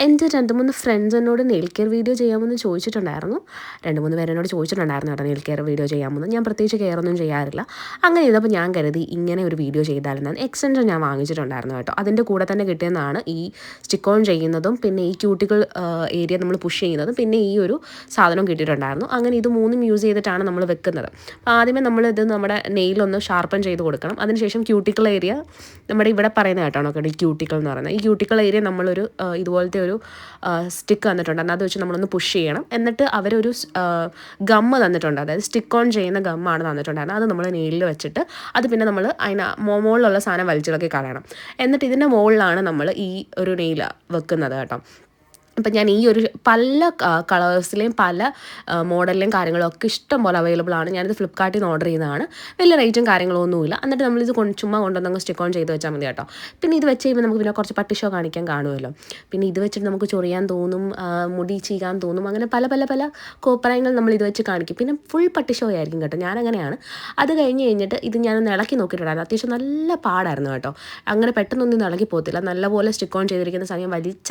എൻ്റെ 2-3 ഫ്രണ്ട്സ് എന്നോട് nail care video ചെയ്യാമെന്ന് ചോദിച്ചിട്ടുണ്ടായിരുന്നു. 2-3 പേര് എന്നോട് ചോദിച്ചിട്ടുണ്ടായിരുന്നു കേട്ടോ നെയിൽ കെയർ വീഡിയോ ചെയ്യാമെന്ന്. ഞാൻ പ്രത്യേകിച്ച് കെയറൊന്നും ചെയ്യാറില്ല. അങ്ങനെ ചെയ്തപ്പോൾ ഞാൻ കരുതി ഇങ്ങനെ ഒരു വീഡിയോ ചെയ്താലെന്നാണ്. എക്സ്റ്റൻഷൻ ഞാൻ വാങ്ങിച്ചിട്ടുണ്ടായിരുന്നു കേട്ടോ. അതിൻ്റെ കൂടെ തന്നെ കിട്ടിയെന്നാണ് ഈ സ്റ്റിക്ക് ഓൺ ചെയ്യുന്നതും പിന്നെ ഈ ക്യൂട്ടിക്കിൾ ഏരിയ നമ്മൾ പുഷ് ചെയ്യുന്നതും പിന്നെ ഈ ഒരു സാധനം കിട്ടിയിട്ടുണ്ടായിരുന്നു. അങ്ങനെ ഇത് 3ഉം യൂസ് ചെയ്തിട്ടാണ് നമ്മൾ വെക്കുന്നത്. അപ്പോൾ ആദ്യമേ നമ്മളിത് നമ്മുടെ നെയിലൊന്ന് ഷാർപ്പൻ ചെയ്ത് കൊടുക്കണം. അതിനുശേഷം ക്യൂട്ടിക്കിൾ ഏരിയ നമ്മുടെ ഇവിടെ പറയുന്ന കേട്ടോ ഈ ക്യൂട്ടിക്കിൾ എന്ന് പറയുന്നത്. ഈ ക്യൂട്ടിക്കിൾ ഏരിയ നമ്മളൊരു ഇതുപോലത്തെ ഒരു സ്റ്റിക്ക് തന്നിട്ടുണ്ട്. അത് വെച്ച് നമ്മളൊന്ന് പുഷ് ചെയ്യണം. എന്നിട്ട് അവരൊരു ഗമ്മ് തന്നിട്ടുണ്ട്, അതായത് സ്റ്റിക്ക് ഓൺ ചെയ്യുന്ന ഗമ്മാണ് തന്നിട്ടുണ്ടായിരുന്നത്. അത് നമ്മൾ നെയിലിൽ വെച്ചിട്ട് അത് പിന്നെ നമ്മൾ അതിന് മുകളിലുള്ള സാധനം വലിച്ചിളക്കി കളയണം. എന്നിട്ട് ഇതിൻ്റെ മുകളിലാണ് നമ്മൾ ഈ ഒരു നെയിൽ വെക്കുന്നത് കേട്ടോ. അപ്പം ഞാൻ ഈ ഒരു പല കളേഴ്സിലെയും പല മോഡലിലെയും കാര്യങ്ങളൊക്കെ ഇഷ്ടം പോലെ അവൈലബിൾ ആണ്. ഞാനിത് ഫ്ലിപ്കാർട്ടിൽ നിന്ന് ഓർഡർ ചെയ്തതാണ്. വലിയ റേറ്റും കാര്യങ്ങളൊന്നുമില്ല. എന്നിട്ട് നമ്മളിത് ചുമ്മാ കൊണ്ടുവന്നങ്ങ് സ്റ്റിക്ക് ഓൺ ചെയ്ത് വെച്ചാൽ മതി കേട്ടോ. പിന്നെ ഇത് വെച്ച് കഴിയുമ്പോൾ നമുക്ക് പിന്നെ കുറച്ച് പട്ടിഷോ കാണിക്കാൻ കാണുമല്ലോ. പിന്നെ ഇത് വെച്ചിട്ട് നമുക്ക് ചൊറിയാൻ തോന്നും, മുടി ചീകാൻ തോന്നും, അങ്ങനെ പല പല പല കോപ്രായങ്ങൾ നമ്മൾ ഇത് വെച്ച് കാണിക്കും. പിന്നെ ഫുൾ പട്ടിഷോ ആയിരിക്കും കേട്ടോ. ഞാനങ്ങനെയാണ്. അത് കഴിഞ്ഞിട്ട് ഇത് ഞാനൊന്ന് ഇളക്കി നോക്കിയിട്ടുണ്ടായിരുന്നു. അത്യാവശ്യം നല്ല പാടായിരുന്നു കേട്ടോ. അങ്ങനെ പെട്ടെന്നൊന്നും ഇളകി പോകത്തില്ല. നല്ലപോലെ സ്റ്റിക്ക് ഓൺ ചെയ്തിരിക്കുന്ന സമയം വലിച്ച